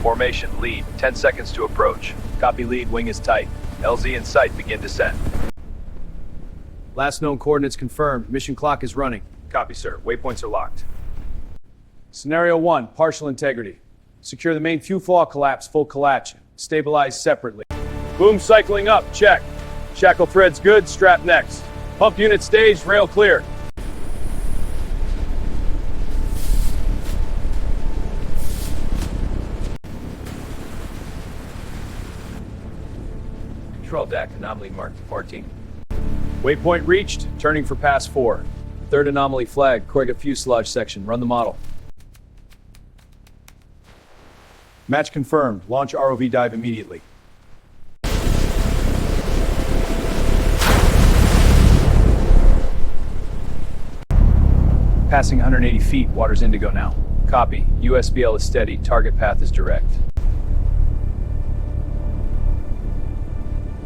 Formation, lead, 10 seconds to approach. Copy lead, wing is tight. LZ in sight, begin descent. Last known coordinates confirmed. Mission clock is running. Copy, sir. Waypoints are locked. Scenario 1, partial integrity. Secure the main fuselage collapse, full collapse. Stabilize separately. Boom cycling up, check. Shackle threads good, strap next. Pump unit staged, rail clear. Control deck, anomaly marked 14. Waypoint reached, turning for pass 4. Third anomaly flag, corrugate fuselage section, run the model. Match confirmed, launch ROV dive immediately. Passing 180 feet, water's indigo now. Copy, USBL is steady, target path is direct.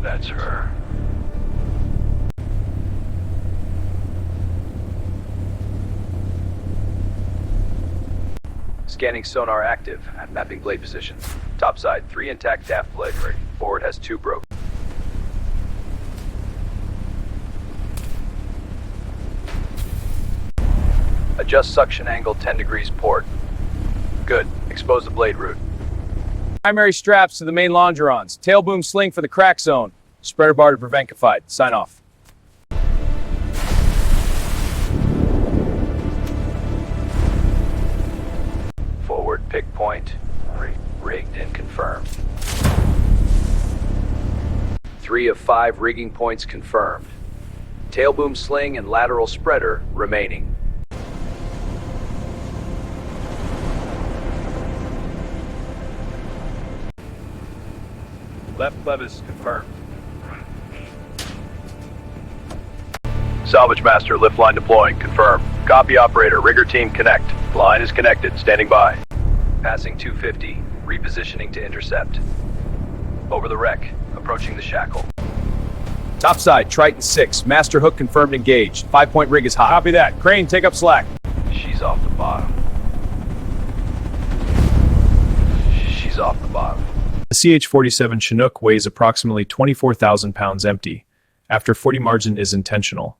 That's her. Scanning sonar active. Mapping blade position. Topside, 3 intact aft blade ready. Forward has 2 broken. Adjust suction angle 10 degrees port. Good. Expose the blade route. Primary straps to the main longerons. Tail boom sling for the crack zone. Spreader bar to prevent confide. Sign off. Forward pick point. Rigged and confirmed. 3 of 5 rigging points confirmed. Tail boom sling and lateral spreader remaining. Left clevis confirmed. Salvage master, lift line deploying, confirmed. Copy operator, rigger team connect. Line is connected, standing by. Passing 250, repositioning to intercept. Over the wreck, approaching the shackle. Topside, Triton 6, master hook confirmed engaged. 5-point rig is hot. Copy that. Crane, take up slack. She's off the bottom. She's off the bottom. The CH-47 Chinook weighs approximately 24,000 pounds empty. After 40 margin is intentional.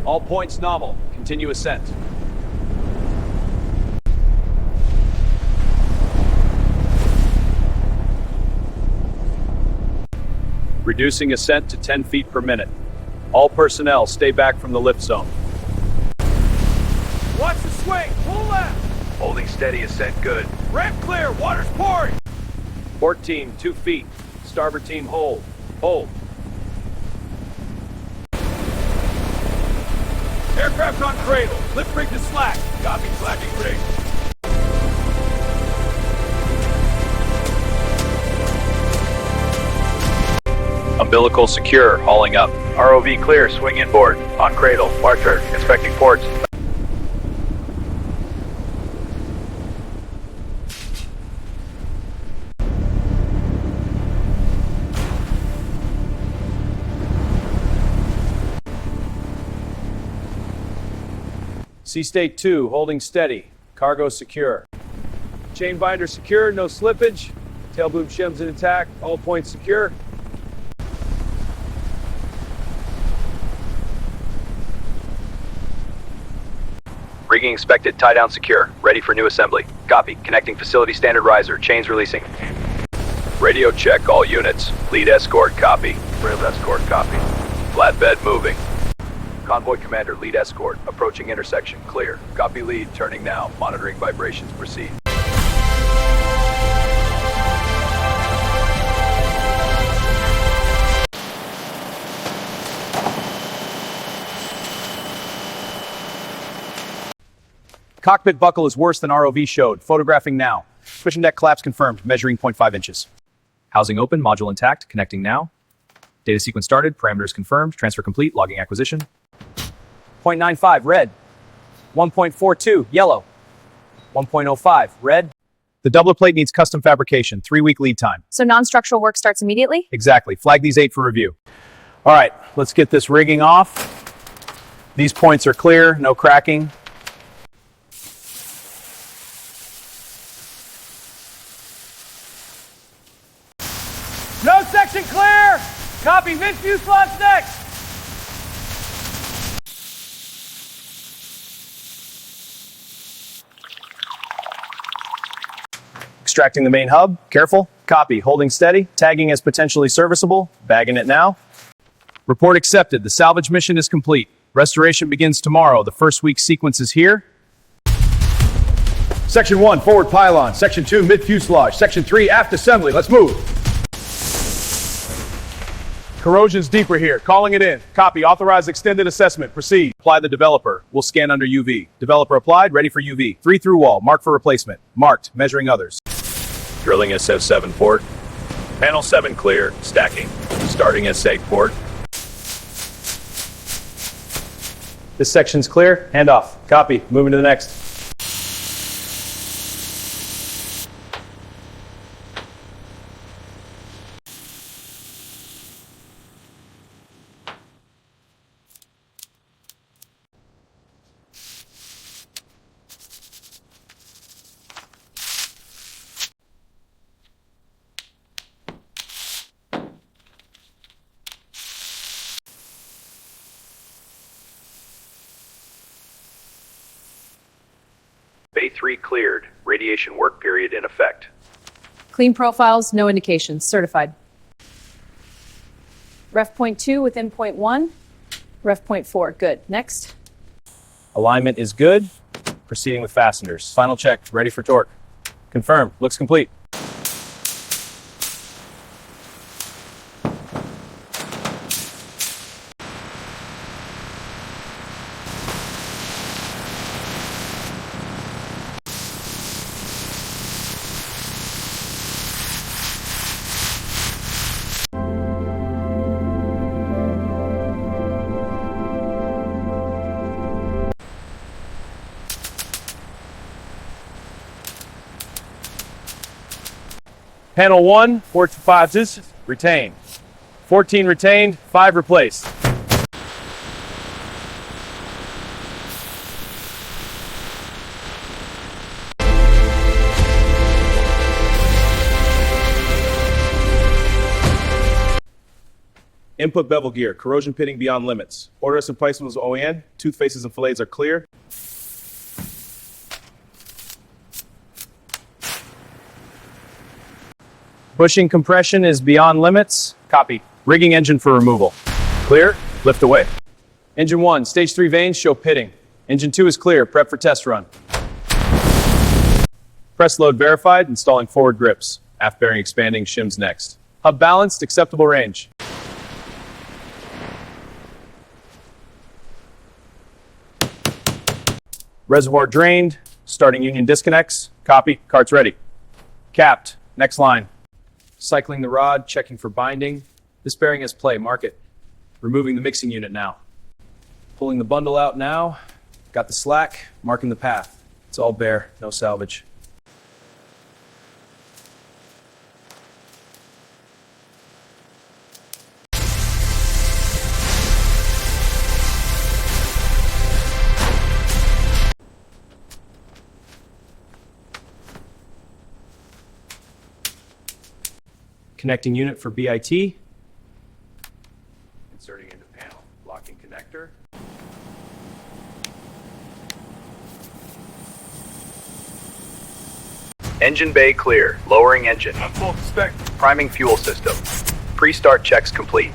All points nominal. Continue ascent. Reducing ascent to 10 feet per minute. All personnel stay back from the lift zone. Watch the swing! Pull left! Holding steady, ascent good. Ramp clear! Water's pouring! Port team, 2 feet. Starboard team, hold. Hold. Aircraft on cradle. Lift rig to slack. Copy, slacking rig. Umbilical secure, hauling up. ROV clear, swing inboard. On cradle, marker, inspecting ports. Sea state 2, holding steady. Cargo secure. Chain binder secure, no slippage. Tail boom shims intact, all points secure. Rigging inspected, tie down secure. Ready for new assembly. Copy. Connecting facility standard riser. Chains releasing. Radio check all units. Lead escort copy. Rail escort copy. Flatbed moving. Convoy commander, lead escort. Approaching intersection. Clear. Copy lead. Turning now. Monitoring vibrations. Proceed. Cockpit buckle is worse than ROV showed. Photographing now. Cushion deck collapse confirmed, measuring 0.5 inches. Housing open, module intact, connecting now. Data sequence started, parameters confirmed, transfer complete, logging acquisition. 0.95, red. 1.42, yellow. 1.05, red. The doubler plate needs custom fabrication, 3-week lead time. So non-structural work starts immediately? Exactly. Flag these 8 for review. All right, let's get this rigging off. These points are clear, no cracking. No section clear! Copy, mid-fuselage next! Extracting the main hub, careful. Copy, holding steady, tagging as potentially serviceable, bagging it now. Report accepted, the salvage mission is complete. Restoration begins tomorrow, the first week sequence is here. Section 1, forward pylon. Section 2, mid-fuselage. Section 3, aft assembly. Let's move. Corrosion's deeper here. Calling it in. Copy. Authorize extended assessment. Proceed. Apply the developer, we'll scan under UV. Developer applied, ready for UV. 3 through wall, marked for replacement. Marked, measuring others. Drilling SF7 port. Panel 7 clear. Stacking. Starting SA port. This section's clear. Hand off. Copy. Moving to the next. Bay 3 cleared. Radiation work period in effect. Clean profiles, no indications. Certified. Ref point 2 within point 1. Ref point 4. Good. Next. Alignment is good. Proceeding with fasteners. Final check, ready for torque. Confirmed, looks complete. Panel 1, 4 to 5s, retain. 14 retained, 5 replaced. Input bevel gear, corrosion pitting beyond limits. Order of placement was OEN, tooth faces and fillets are clear. Bushing compression is beyond limits. Copy. Rigging engine for removal. Clear, lift away. Engine 1, stage 3 vanes show pitting. Engine 2 is clear, prep for test run. Press load verified, installing forward grips. Aft bearing expanding, shims next. Hub balanced, acceptable range. Reservoir drained, starting union disconnects. Copy, cart's ready. Capped, next line. Cycling the rod, checking for binding. This bearing has play, mark it. Removing the mixing unit now. Pulling the bundle out now. Got the slack, marking the path. It's all bare, no salvage. Connecting unit for BIT. Inserting into panel. Locking connector. Engine bay clear. Lowering engine. Full spec. Priming fuel system. Pre-start checks complete.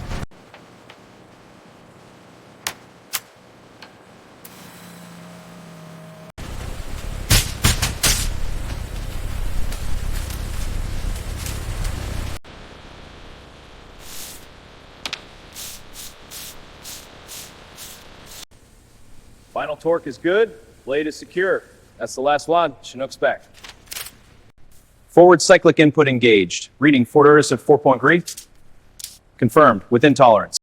Final torque is good, blade is secure. That's the last one, Chinook's back. Forward cyclic input engaged. Reading Fortuitous at 4.3. Confirmed, within tolerance.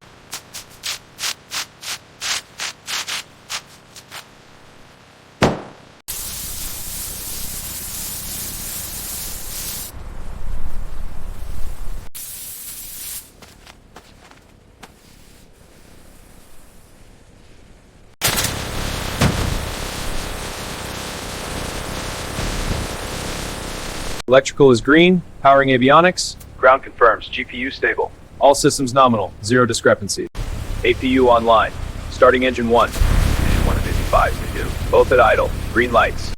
Electrical is green. Powering avionics. Ground confirms. GPU stable. All systems nominal. Zero discrepancy. APU online. Starting engine 1. Engine 1 and 55 to do. Both at idle. Green lights.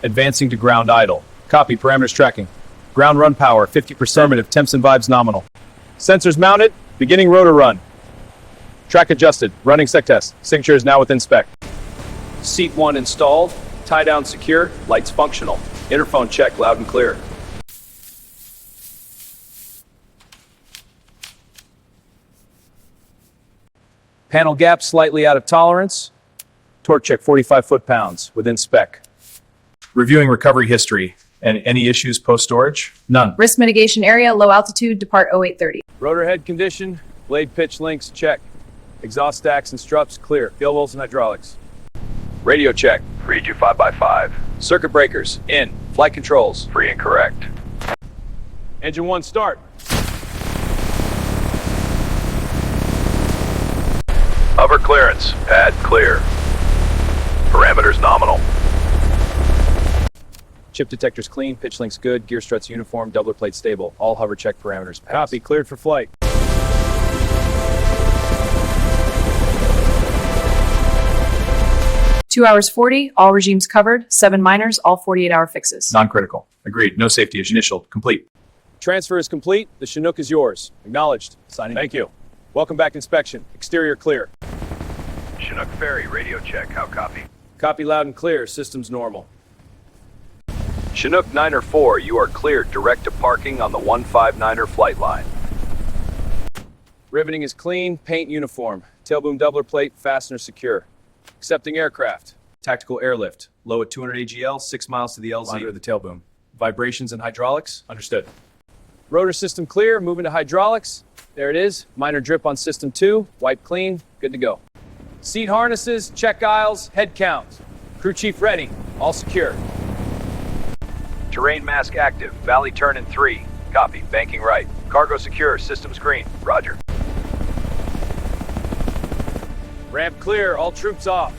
Advancing to ground idle. Copy. Parameters tracking. Ground run power 50%. Affirmative. Temps and vibes nominal. Sensors mounted. Beginning rotor run. Track adjusted. Running sec test. Signature is now within spec. Seat 1 installed. Tie down secure. Lights functional. Interphone check loud and clear. Panel gap slightly out of tolerance. Torque check 45 foot-pounds within spec. Reviewing recovery history and any issues post-storage? None. Risk mitigation area, low altitude, depart 0830. Rotor head condition, blade pitch links, check. Exhaust stacks and struts, clear. Fuel holes and hydraulics. Radio check. Read you 5x5. Circuit breakers. In. Flight controls. Free and correct. Engine 1, start. Hover clearance. Pad clear. Parameters nominal. Chip detectors clean, pitch links good, gear struts uniform, doubler plate stable. All hover check parameters passed. Copy, cleared for flight. Two hours 40, all regimes covered, 7 minors, all 48-hour fixes. Non-critical. Agreed. No safety issue. Initialed. Complete. Transfer is complete. The Chinook is yours. Acknowledged. Signing. Thank you. Welcome back inspection. Exterior clear. Chinook ferry. Radio check. How copy? Copy loud and clear. Systems normal. Chinook 9 or 4, you are cleared direct to parking on the 159er flight line. Riveting is clean. Paint uniform. Tailboom doubler plate. Fastener secure. Accepting aircraft. Tactical airlift. Low at 200 AGL, 6 miles to the LZ. Under the tailboom. Vibrations and hydraulics? Understood. Rotor system clear. Moving to hydraulics. There it is. Minor drip on system 2. Wipe clean. Good to go. Seat harnesses. Check aisles. Head count. Crew chief ready. All secure. Terrain mask active. Valley turn in 3. Copy. Banking right. Cargo secure. Systems green. Roger. Ramp clear. All troops off.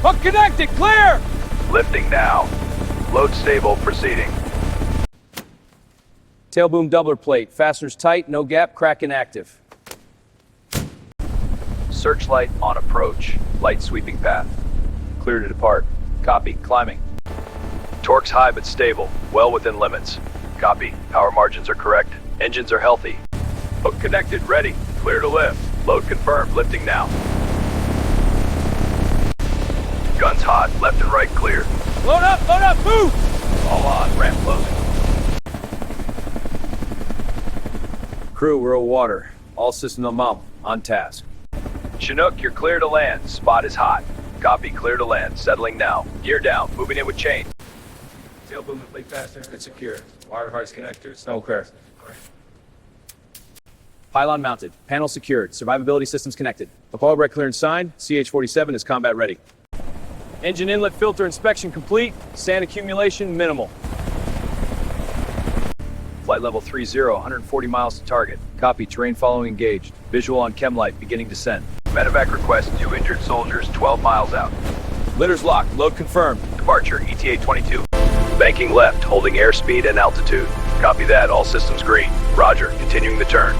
Hook connected. Clear. Lifting now. Load stable. Proceeding. Tailboom doubler plate. Fasteners tight. No gap. Crack inactive. Searchlight on approach. Light sweeping path. Clear to depart. Copy. Climbing. Torque's high but stable. Well within limits. Copy. Power margins are correct. Engines are healthy. Hook connected. Ready. Clear to lift. Load confirmed. Lifting now. Guns hot. Left and right clear. Load up. Load up. Move. All on. Ramp closing. Crew, we're water. All systems on task. Chinook, you're clear to land. Spot is hot. Copy. Clear to land. Settling now. Gear down. Moving in with chain. Tailboom and plate fastener. It's secure. Wire harness connectors. No clear. Pylon mounted. Panel secured. Survivability systems connected. Apollo brake clearance signed. CH-47 is combat ready. Engine inlet filter inspection complete. Sand accumulation minimal. Flight level 30, 140 miles to target. Copy. Terrain following engaged. Visual on chem light. Beginning descent. Medevac request. 2 injured soldiers 12 miles out. Litters locked. Load confirmed. Departure. ETA 22. Banking left. Holding airspeed and altitude. Copy that. All systems green. Roger. Continuing the turn.